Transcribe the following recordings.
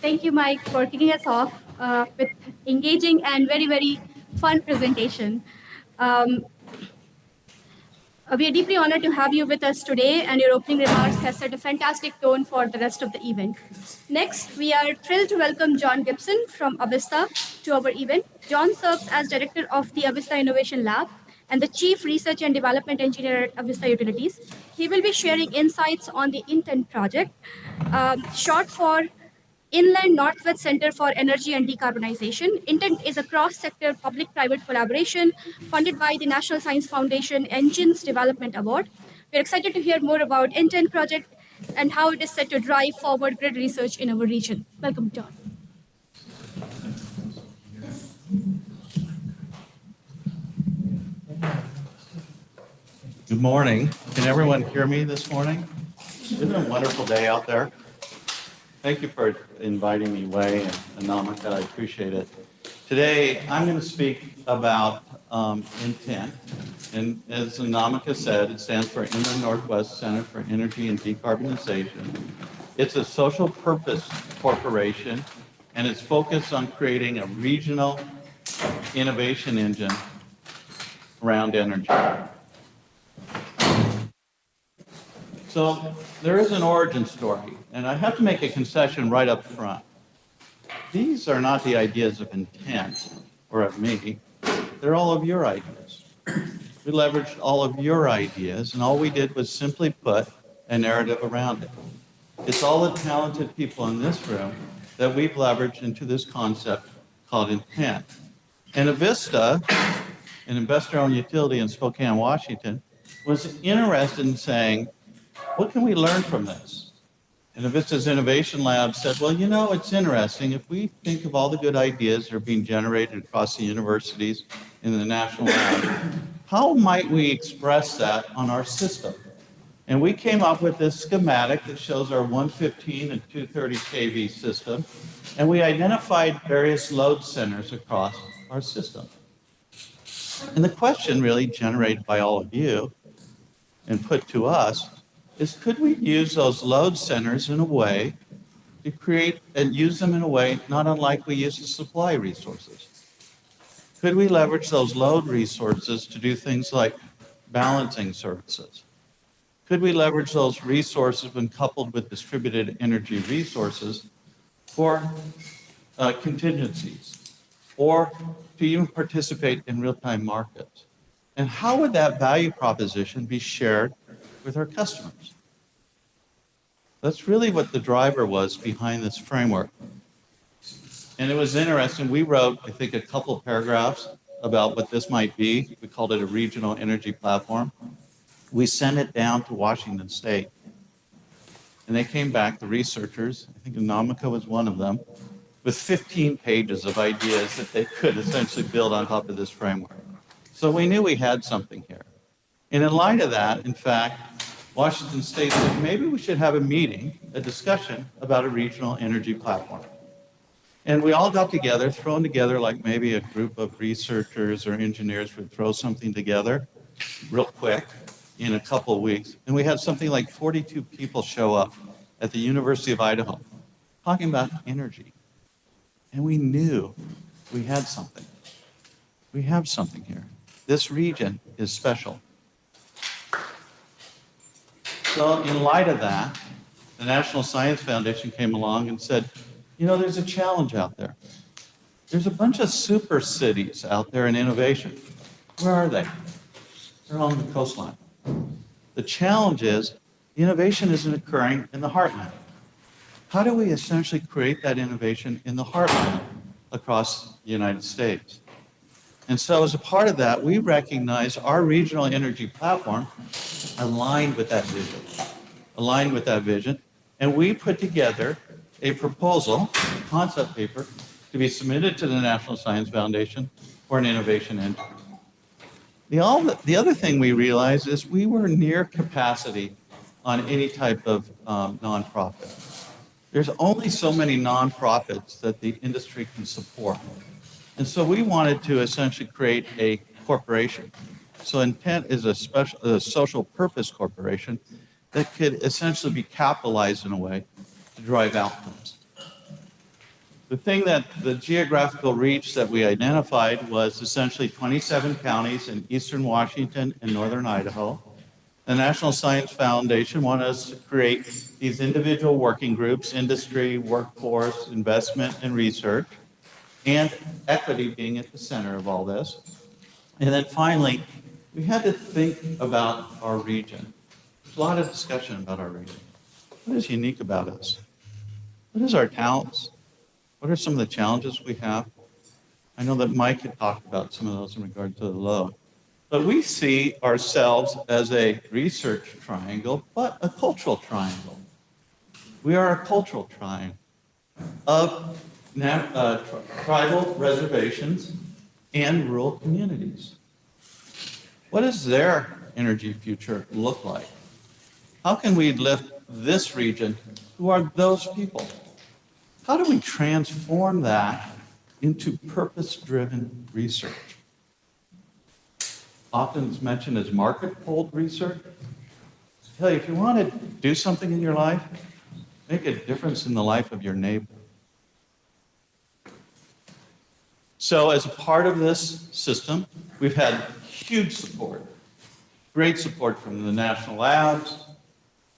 Thank you, Mike, for kicking us off with engaging and very, very fun presentation. Um, we are deeply honored to have you with us today, and your opening remarks have set a fantastic tone for the rest of the event. Next, we are thrilled to welcome John Gibson from Avista to our event. John serves as director of the Avista Innovation Lab and the chief research and development engineer at Avista Utilities. He will be sharing insights on the Intent project, short for Inland Northwest Center for Energy and Decarbonization. Intent is a cross-sector public-private collaboration funded by the National Science Foundation Engines Development Award. We're excited to hear more about Intent project and how it is set to drive forward grid research in our region. Welcome, John. Good morning. Can everyone hear me this morning? Isn't it a wonderful day out there? Thank you for inviting me, Wei and Anamika. I appreciate it. Today, I'm going to speak about Intent. And as Anamika said, it stands for Inland Northwest Center for Energy and Decarbonization. It's a social purpose corporation, and it's focused on creating a regional innovation engine around energy. So there is an origin story, and I have to make a concession right up front. These are not the ideas of Intent or of me. They're all of your ideas. We leveraged all of your ideas, and all we did was simply put a narrative around it. It's all the talented people in this room that we've leveraged into this concept called Intent. And Avista, an investor-owned utility in Spokane, Washington, was interested in saying, what can we learn from this? And Avista's Innovation Lab said, well, you know, it's interesting. If we think of all the good ideas that are being generated across the universities in the national lab, how might we express that on our system? And we came up with this schematic that shows our 115 and 230 kV system. And we identified various load centers across our system. And the question really generated by all of you and put to us is, could we use those load centers in a way to create and use them in a way not unlike we use the supply resources? Could we leverage those load resources to do things like balancing services? Could we leverage those resources when coupled with distributed energy resources for contingencies or to even participate in real-time markets? And how would that value proposition be shared with our customers? That's really what the driver was behind this framework. And it was interesting. We wrote, I think, a couple of paragraphs about what this might be. We called it a regional energy platform. We sent it down to Washington State. And they came back, the researchers, I think Anamika was one of them, with 15 pages of ideas that they could essentially build on top of this framework. So we knew we had something here. And in light of that, in fact, Washington State said, maybe we should have a meeting, a discussion about a regional energy platform. And we all got together, thrown together like maybe a group of researchers or engineers would throw something together real quick in a couple of weeks. And we had something like 42 people show up at the University of Idaho talking about energy. And we knew we had something. We have something here. This region is special. So in light of that, the National Science Foundation came along and said, you know, there's a challenge out there. There's a bunch of super cities out there in innovation. Where are they? They're along the coastline. The challenge is the innovation isn't occurring in the heartland. How do we essentially create that innovation in the heartland across the United States? And so as a part of that, we recognize our regional energy platform aligned with that vision, and we put together a proposal, a concept paper, to be submitted to the National Science Foundation for an innovation engine. The other thing we realized is we were near capacity on any type of nonprofit. There's only so many nonprofits that the industry can support. And so we wanted to essentially create a corporation. So Intent is a social purpose corporation that could essentially be capitalized in a way to drive outcomes. The thing that the geographical reach that we identified was essentially 27 counties in eastern Washington and northern Idaho. The National Science Foundation wanted us to create these individual working groups, industry, workforce, investment, and research, and equity being at the center of all this. And then finally, we had to think about our region. There's a lot of discussion about our region. What is unique about us? What is our talents? What are some of the challenges we have? I know that Mike had talked about some of those in regard to the load. But we see ourselves as a research triangle, but a cultural triangle. We are a cultural triangle of tribal reservations and rural communities. What does their energy future look like? How can we lift this region, who are those people? How do we transform that into purpose-driven research? Often it's mentioned as market-pulled research. Hey, if you want to do something in your life, make a difference in the life of your neighbor. So as a part of this system, we've had huge support, great support from the national labs.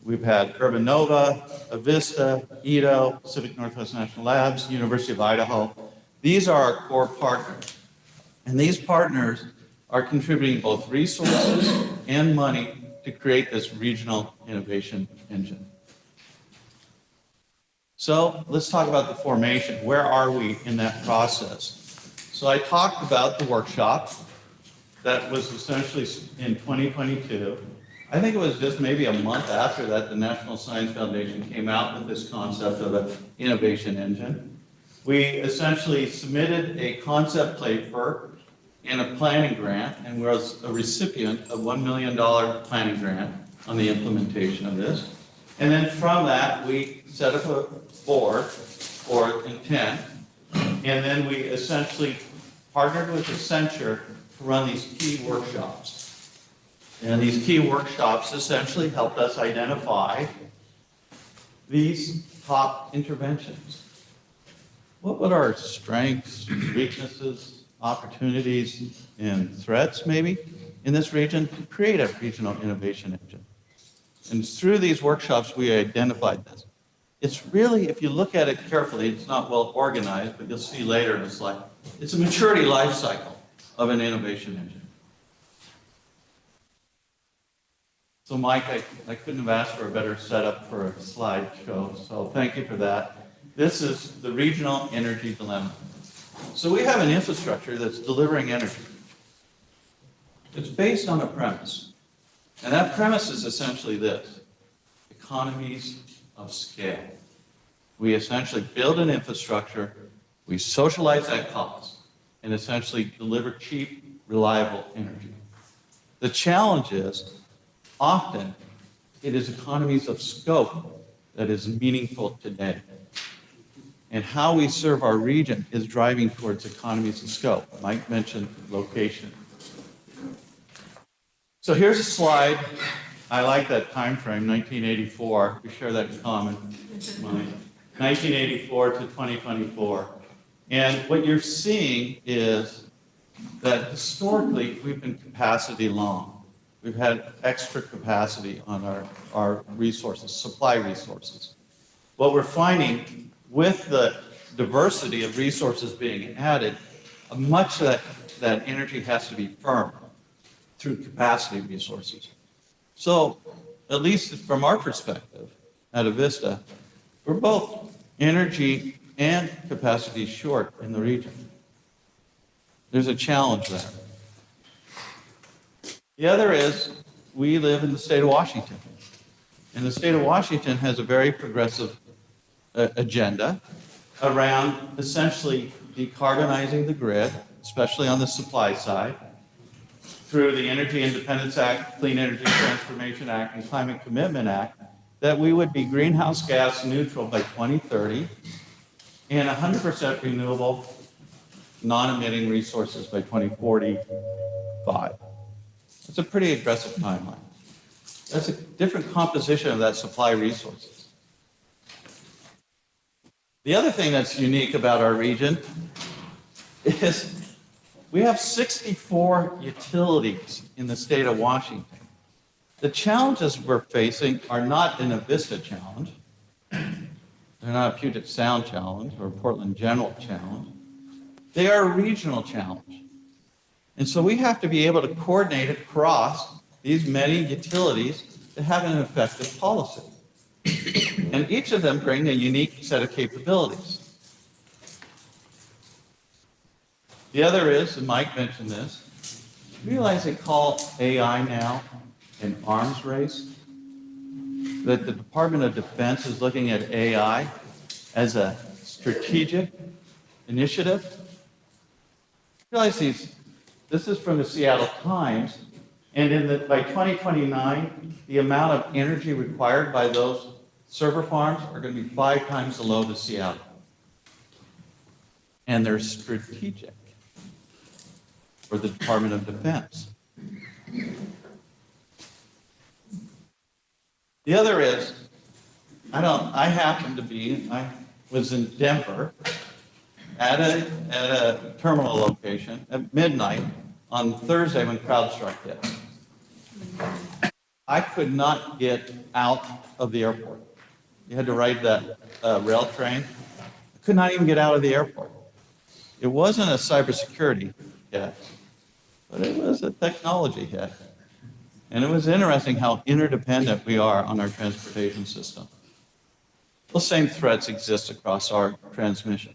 We've had Urban Nova, Avista, EDO, Pacific Northwest National Labs, University of Idaho. These are our core partners. And these partners are contributing both resources and money to create this regional innovation engine. So let's talk about the formation. Where are we in that process? So I talked about the workshop that was essentially in 2022. I think it was just maybe a month after that the National Science Foundation came out with this concept of an innovation engine. We essentially submitted a concept paper and a planning grant, and was a recipient of $1 million planning grant on the implementation of this. And then from that, we set up a board for intent, and then we essentially partnered with the CenTer to run these key workshops. And these key workshops essentially helped us identify these top interventions. What would our strengths, weaknesses, opportunities, and threats maybe in this region to create a regional innovation engine? And through these workshops, we identified this. It's really, if you look at it carefully, it's not well organized, but you'll see later in the slide, it's a maturity life cycle of an innovation engine. So Mike, I couldn't have asked for a better setup for a slideshow, so thank you for that. This is the regional energy dilemma. So we have an infrastructure that's delivering energy. It's based on a premise. And that premise is essentially this: economies of scale. We essentially build an infrastructure, we socialize that cost, and essentially deliver cheap, reliable energy. The challenge is, often, it is economies of scope that is meaningful today. And how we serve our region is driving towards economies of scope. Mike mentioned location. So here's a slide. I like that time frame, 1984. We share that in common. 1984 to 2024. And what you're seeing is that historically we've been capacity long. We've had extra capacity on our resources, supply resources. What we're finding with the diversity of resources being added, much of that energy has to be firm through capacity resources. So, at least from our perspective at Avista, we're both energy and capacity short in the region. There's a challenge there. The other is, we live in the state of Washington. And the state of Washington has a very progressive agenda around essentially decarbonizing the grid, especially on the supply side, through the Energy Independence Act, Clean Energy Transformation Act, and Climate Commitment Act, that we would be greenhouse gas neutral by 2030 and 100% renewable, non-emitting resources by 2045. That's a pretty aggressive timeline. That's a different composition of that supply resources. The other thing that's unique about our region is we have 64 utilities in the state of Washington. The challenges we're facing are not an Avista challenge. They're not a Puget Sound challenge or a Portland General challenge. They are a regional challenge. And so we have to be able to coordinate across these many utilities to have an effective policy. And each of them bring a unique set of capabilities. The other is, and Mike mentioned this, you realize they call AI now an arms race? That the Department of Defense is looking at AI as a strategic initiative? You realize this is from the Seattle Times, and by 2029, the amount of energy required by those server farms are going to be 5 times the load of Seattle. And they're strategic for the Department of Defense. The other is, I was in Denver at a terminal location at midnight on Thursday when CrowdStrike hit. I could not get out of the airport. You had to ride that rail train. I could not even get out of the airport. It wasn't a cybersecurity hit, but it was a technology hit. And it was interesting how interdependent we are on our transportation system. Those same threats exist across our transmission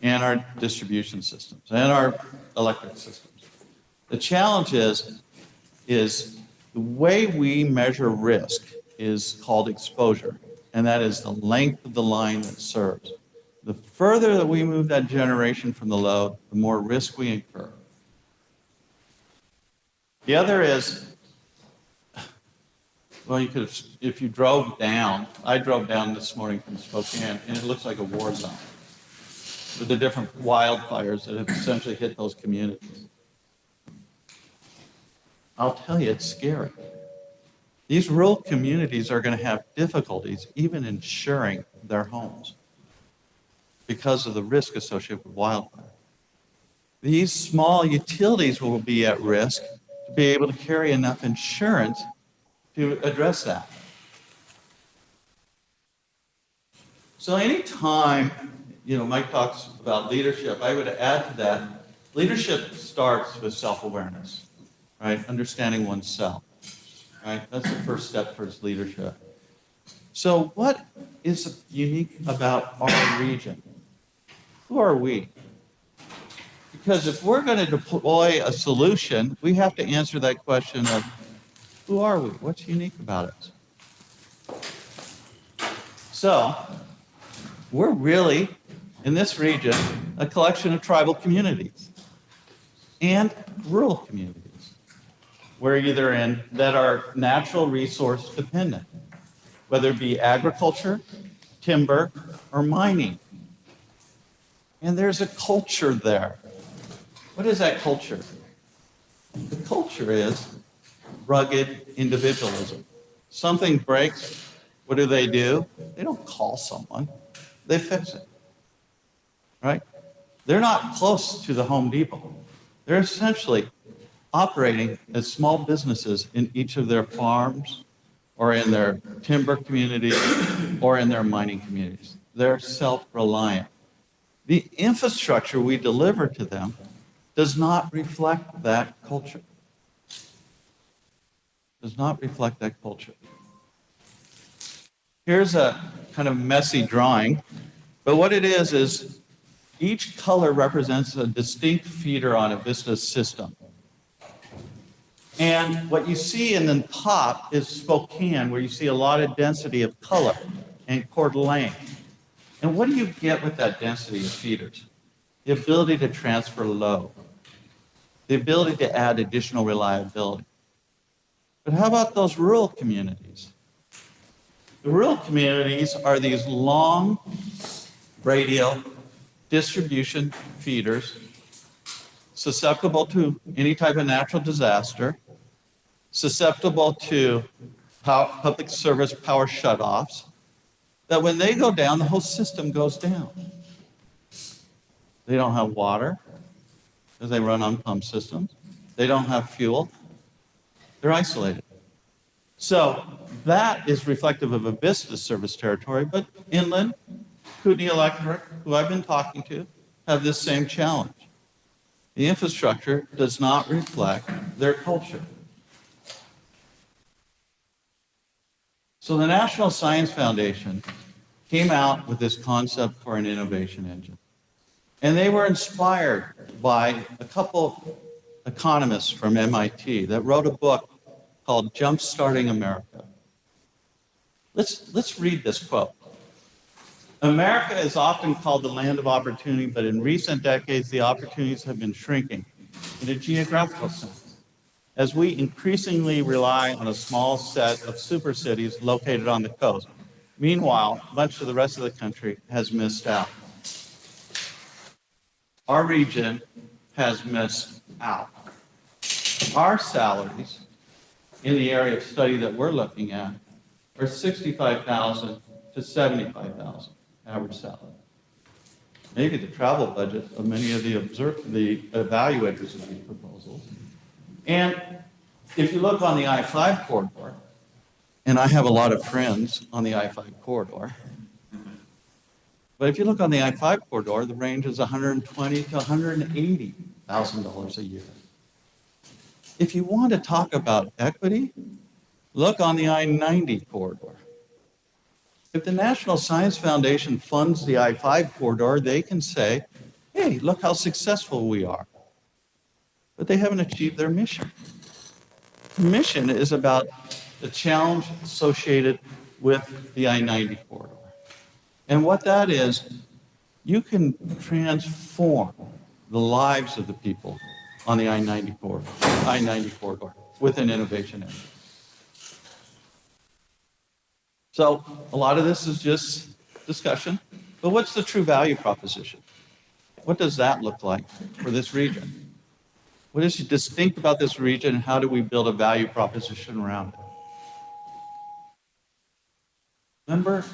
and our distribution systems and our electric systems. The challenge is the way we measure risk is called exposure, and that is the length of the line that serves. The further that we move that generation from the load, the more risk we incur. The other is, well, you could have, if you drove down, I drove down this morning from Spokane, and it looks like a war zone with the different wildfires that have essentially hit those communities. I'll tell you, it's scary. These rural communities are going to have difficulties even insuring their homes because of the risk associated with wildfire. These small utilities will be at risk to be able to carry enough insurance to address that. So anytime, Mike talks about leadership, I would add to that, leadership starts with self-awareness, right? Understanding oneself, right? That's the first step towards leadership. So what is unique about our region? Who are we? Because if we're going to deploy a solution, we have to answer that question of, who are we? What's unique about us? So, we're really, in this region, a collection of tribal communities and rural communities. We're either that are natural resource dependent, whether it be agriculture, timber, or mining. And there's a culture there. What is that culture? The culture is rugged individualism. Something breaks, what do? They don't call someone, they fix it, right? They're not close to the Home Depot. They're essentially operating as small businesses in each of their farms or in their timber communities or in their mining communities. They're self-reliant. The infrastructure we deliver to them does not reflect that culture. Does not reflect that culture. Here's a kind of messy drawing, but what it is each color represents a distinct feeder on a Vista system. And what you see in the top is Spokane, where you see a lot of density of color and cord length. And what do you get with that density of feeders? The ability to transfer load, the ability to add additional reliability. But how about those rural communities? The rural communities are these long radial distribution feeders susceptible to any type of natural disaster, susceptible to public service power shutoffs, that when they go down, the whole system goes down. They don't have water because they run on pump systems. They don't have fuel. They're isolated. So that is reflective of a Vista service territory, but inland, Kootenai Electric, who I've been talking to, have this same challenge. The infrastructure does not reflect their culture. So the National Science Foundation came out with this concept for an innovation engine. And they were inspired by a couple economists from MIT that wrote a book called Jumpstarting America. Let's read this quote. America is often called the land of opportunity, but in recent decades, the opportunities have been shrinking in a geographical sense, as we increasingly rely on a small set of super cities located on the coast. Meanwhile, much of the rest of the country has missed out. Our region has missed out. Our salaries in the area of study that we're looking at are $65,000 to $75,000 average salary. Maybe the travel budget of many of the evaluators of these proposals. And if you look on the I-5 corridor, and I have a lot of friends on the I-5 corridor, but if you look on the I-5 corridor, the range is $120,000 to $180,000 a year. If you want to talk about equity, look on the I-90 corridor. If the National Science Foundation funds the I-5 corridor, they can say, hey, look how successful we are. But they haven't achieved their mission. The mission is about the challenge associated with the I-90 corridor. And what that is, you can transform the lives of the people on the I-90 corridor with an innovation engine. So a lot of this is just discussion, but what's the true value proposition? What does that look like for this region? What is distinct about this region, and how do we build a value proposition around it? Remember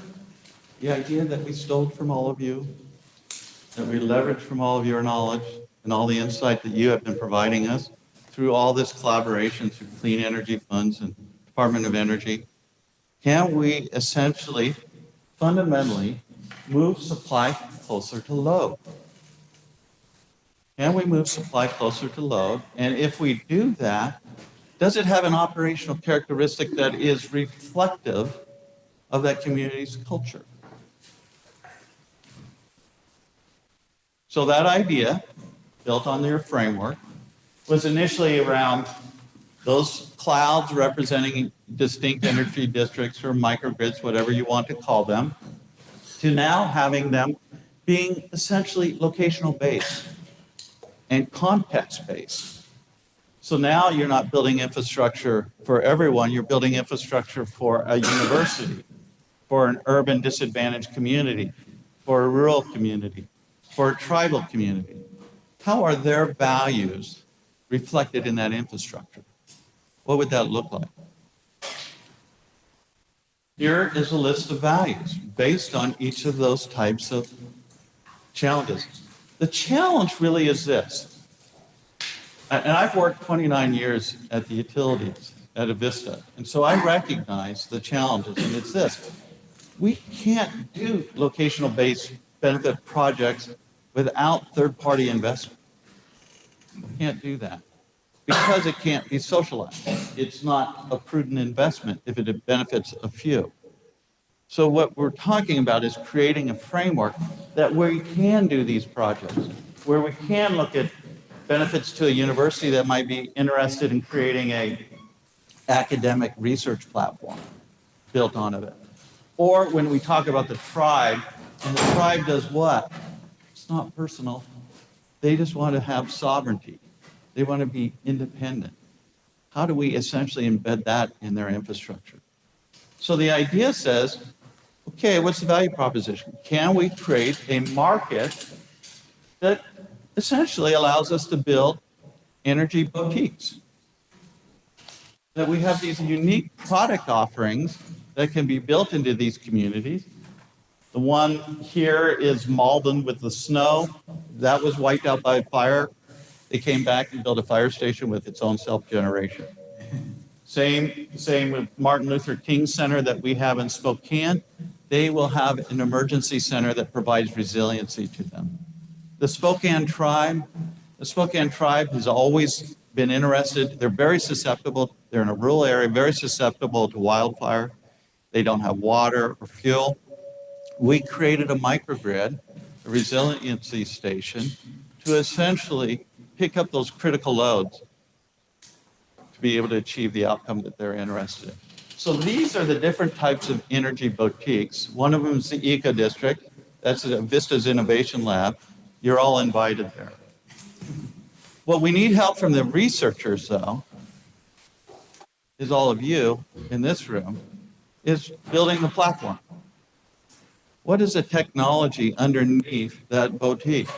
the idea that we stole from all of you, that we leveraged from all of your knowledge and all the insight that you have been providing us through all this collaboration through clean energy funds and Department of Energy? Can we essentially, fundamentally, move supply closer to load? Can we move supply closer to load? And if we do that, does it have an operational characteristic that is reflective of that community's culture? So that idea, built on their framework, was initially around those clouds representing distinct energy districts or microgrids, whatever you want to call them, to now having them being essentially locational based and context based. So now you're not building infrastructure for everyone, you're building infrastructure for a university, for an urban disadvantaged community, for a rural community, for a tribal community. How are their values reflected in that infrastructure? What would that look like? Here is a list of values based on each of those types of challenges. The challenge really is this, and I've worked 29 years at the utilities at Avista, and so I recognize the challenges, and it's this. We can't do locational-based benefit projects without third-party investment. We can't do that because it can't be socialized. It's not a prudent investment if it benefits a few. So what we're talking about is creating a framework that where we can do these projects, where we can look at benefits to a university that might be interested in creating a academic research platform built onto it. Or when we talk about the tribe, and the tribe does what? It's not personal. They just want to have sovereignty. They want to be independent. How do we essentially embed that in their infrastructure? So the idea says, okay, what's the value proposition? Can we create a market that essentially allows us to build energy boutiques? That we have these unique product offerings that can be built into these communities The one here is Malden with the snow. That was wiped out by fire. They came back and built a fire station with its own self-generation. Same with Martin Luther King Center that we have in Spokane. They will have an emergency center that provides resiliency to them. The Spokane tribe has always been interested. They're very susceptible. They're in a rural area, very susceptible to wildfire. They don't have water or fuel. We created a microgrid, a resiliency station, to essentially pick up those critical loads to be able to achieve the outcome that they're interested in. So these are the different types of energy boutiques. One of them is the Eco District. That's Vista's Innovation Lab. You're all invited there. What we need help from the researchers, though, is all of you in this room, is building the platform. What is the technology underneath that boutique?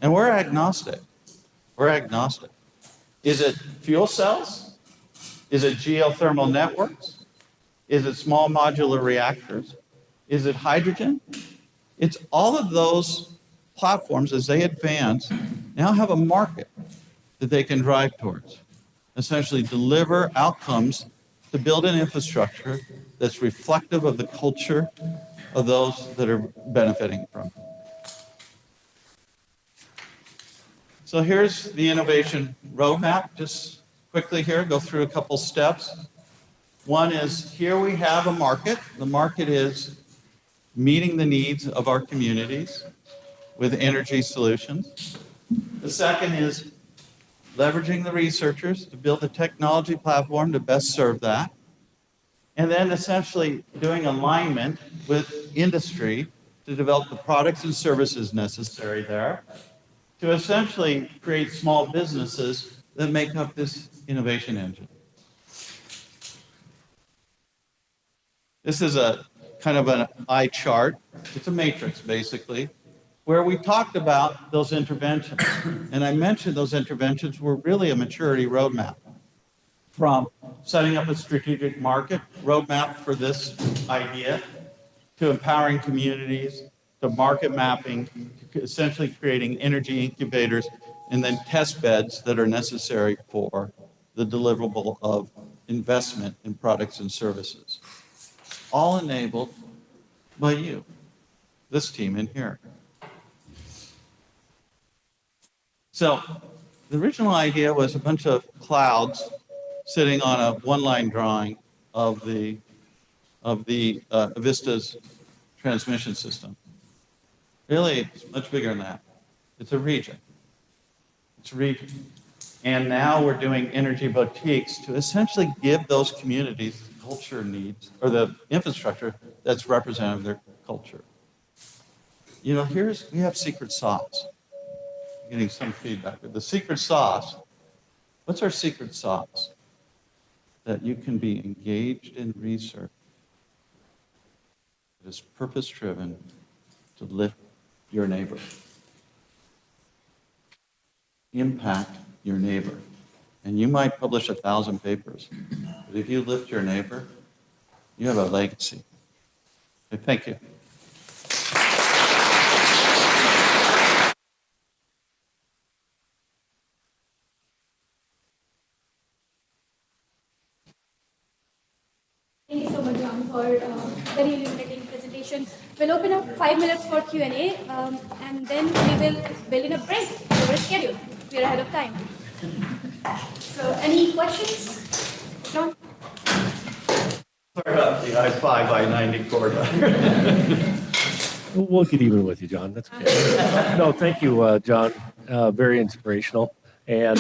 And we're agnostic. We're agnostic. Is it fuel cells? Is it geothermal networks? Is it small modular reactors? Is it hydrogen? It's all of those platforms as they advance now have a market that they can drive towards. Essentially deliver outcomes to build an infrastructure that's reflective of the culture of those that are benefiting from it. So here's the innovation roadmap. Just quickly here, go through a couple steps. One is here we have a market. The market is meeting the needs of our communities with energy solutions. The second is leveraging the researchers to build a technology platform to best serve that. And then essentially doing alignment with industry to develop the products and services necessary there to essentially create small businesses that make up this innovation engine. This is a kind of an eye chart. It's a matrix, basically, where we talked about those interventions. And I mentioned those interventions were really a maturity roadmap, from setting up a strategic market roadmap for this idea, to empowering communities, to market mapping, to essentially creating energy incubators, and then test beds that are necessary for the deliverable of investment in products and services. All enabled by you, this team in here. So the original idea was a bunch of clouds sitting on a one-line drawing of the Vista's transmission system. Really, it's much bigger than that. It's a region. It's a region. And now we're doing energy boutiques to essentially give those communities the culture needs, or the infrastructure that's representative of their culture. You know, we have secret sauce. I'm getting some feedback. The secret sauce, what's our secret sauce? That you can be engaged in research that is purpose-driven to lift your neighbor, impact your neighbor. And you might publish 1,000 papers, but if you lift your neighbor, you have a legacy. Okay, thank you. Thank you so much, John, for very illuminating presentation. We'll open up 5 minutes for Q&A, and then we will build in a break over schedule. We're ahead of time. So, any questions, John? Sorry about the I-5, I-90 corridor. We'll get even with you, John. That's okay. No, thank you, John. Very inspirational. And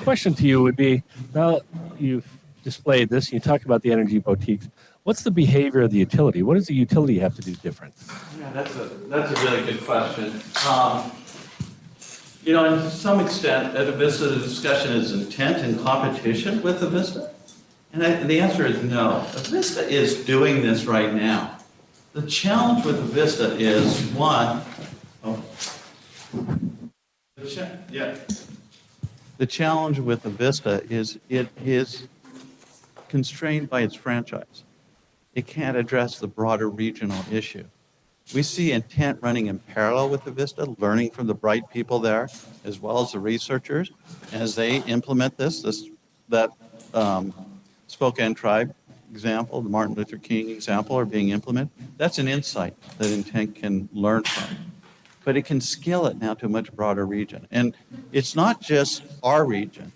question to you would be, now you've displayed this, you talked about the energy boutiques. What's the behavior of the utility? What does the utility have to do different? Yeah, that's a really good question. You know, to some extent, at Avista, the discussion is intent and competition with Avista. And the answer is no. Avista is doing this right now. The challenge with Avista is, one, the challenge with Avista is it is constrained by its franchise. It can't address the broader regional issue. We see intent running in parallel with the Vista, learning from the bright people there, as well as the researchers, as they implement that Spokane Tribe example, the Martin Luther King example are being implemented. That's an insight that intent can learn from. But it can scale it now to a much broader region. And it's not just our region.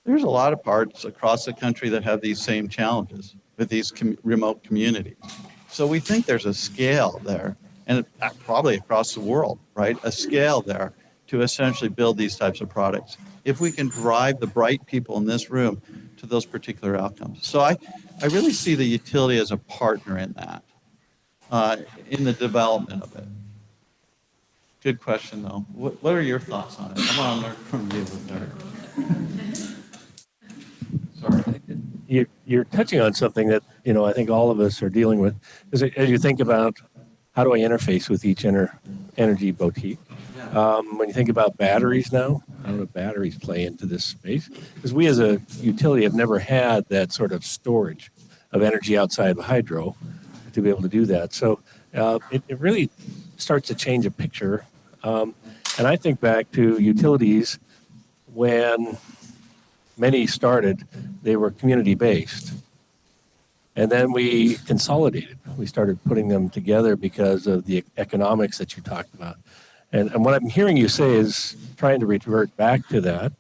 There's a lot of parts across the country that have these same challenges with these remote communities. So we think there's a scale there, and probably across the world, right? A scale there to essentially build these types of products. If we can drive the bright people in this room to those particular outcomes. So I really see the utility as a partner in that, in the development of it. Good question, though. What are your thoughts on it? I want to learn from you, Sorry. You're touching on something that, I think all of us are dealing with. As you think about how do I interface with each energy boutique, when you think about batteries now, how do batteries play into this space? Because we as a utility have never had that sort of storage of energy outside of hydro to be able to do that. So it really starts to change a picture. And I think back to utilities when many started, they were community-based. And then we consolidated. We started putting them together because of the economics that you talked about. And what I'm hearing you say is trying to revert back to that,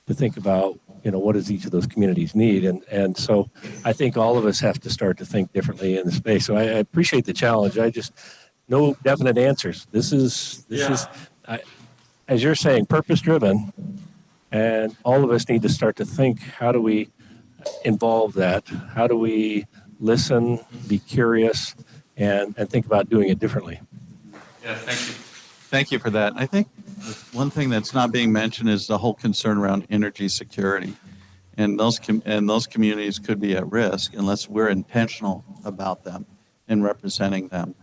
to think about, what does each of those communities need? And so I think all of us have to start to think differently in the space. So I appreciate the challenge. I just, no definite answers. This is as you're saying, purpose-driven. And all of us need to start to think, how do we involve that? How do we listen, be curious, and think about doing it differently? Yeah, thank you. Thank you for that. I think one thing that's not being mentioned is the whole concern around energy security. And those communities could be at risk unless we're intentional about them and representing them.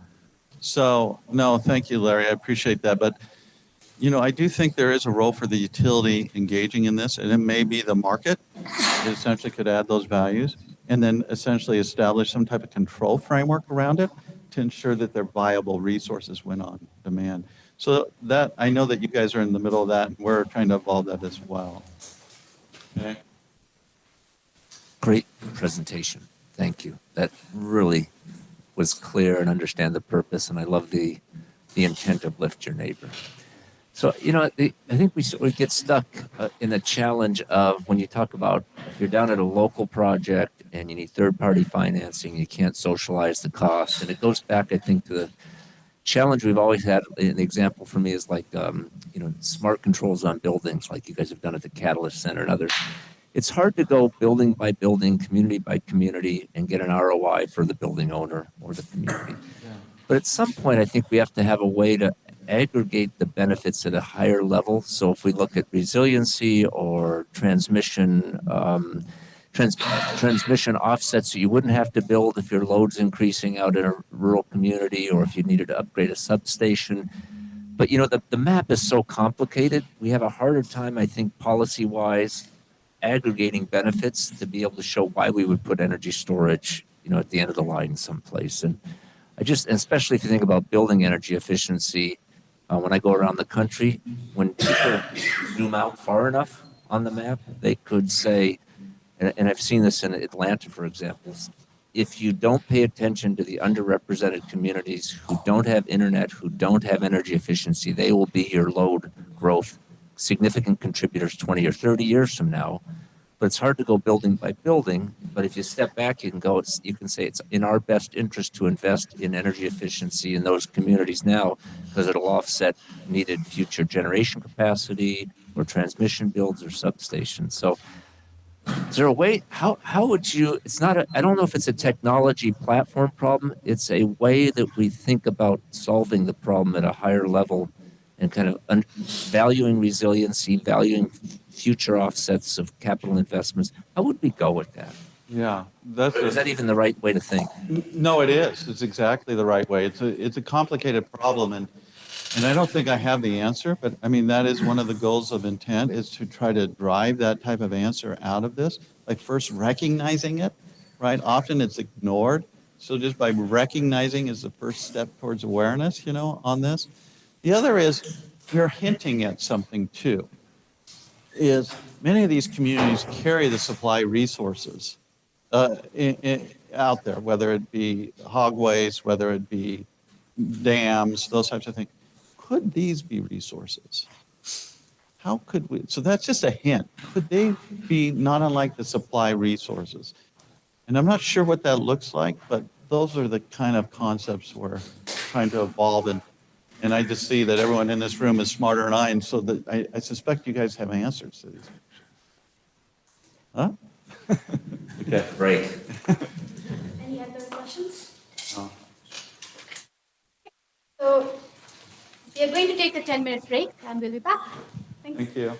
So, no, thank you, Larry. I appreciate that. But, I do think there is a role for the utility engaging in this, and it may be the market that essentially could add those values and then essentially establish some type of control framework around it to ensure that they're viable resources when on demand. So that, I know that you guys are in the middle of that, and we're trying to evolve that as well. Okay. Great presentation. Thank you. That really was clear and understand the purpose, and I love the intent of lift your neighbor. So, I think we get stuck in the challenge of when you talk about if you're down at a local project and you need third-party financing, you can't socialize the cost. And it goes back, I think, to the challenge we've always had. An example for me is like, smart controls on buildings, like you guys have done at the Catalyst Center and others. It's hard to go building by building, community by community, and get an ROI for the building owner or the community. Yeah. But at some point, I think we have to have a way to aggregate the benefits at a higher level. So if we look at resiliency or transmission offsets that you wouldn't have to build if your load's increasing out in a rural community or if you needed to upgrade a substation. But, the map is so complicated. We have a harder time, I think, policy-wise, aggregating benefits to be able to show why we would put energy storage, at the end of the line someplace. And especially if you think about building energy efficiency, when I go around the country, when people zoom out far enough on the map, they could say, and I've seen this in Atlanta, for example, if you don't pay attention to the underrepresented communities who don't have internet, who don't have energy efficiency, they will be your load growth significant contributors 20 or 30 years from now. But it's hard to go building by building. But if you step back, you can say it's in our best interest to invest in energy efficiency in those communities now, because it'll offset needed future generation capacity or transmission builds or substations. So is there a way, how would you, I don't know if it's a technology platform problem, it's a way that we think about solving the problem at a higher level and kind of valuing resiliency, valuing future offsets of capital investments. How would we go with that? Yeah. Is that even the right way to think? No, it is. It's exactly the right way. It's a complicated problem, and I don't think I have the answer, but I mean, that is one of the goals of intent, is to try to drive that type of answer out of this, like first recognizing it, right? Often it's ignored. So just by recognizing is the first step towards awareness, on this. The other is we're hinting at something too, is many of these communities carry the supply resources out there, whether it be hog waste, whether it be dams, those types of things. Could these be resources? How could we? So that's just a hint. Could they be not unlike the supply resources? And I'm not sure what that looks like, but those are the kind of concepts we're trying to evolve. And I just see that everyone in this room is smarter than I, and so that I suspect you guys have answers to these. Huh? Okay. Great. Any other questions? No. So we are going to take a 10-minute break and we'll be back. Thanks. Thank you.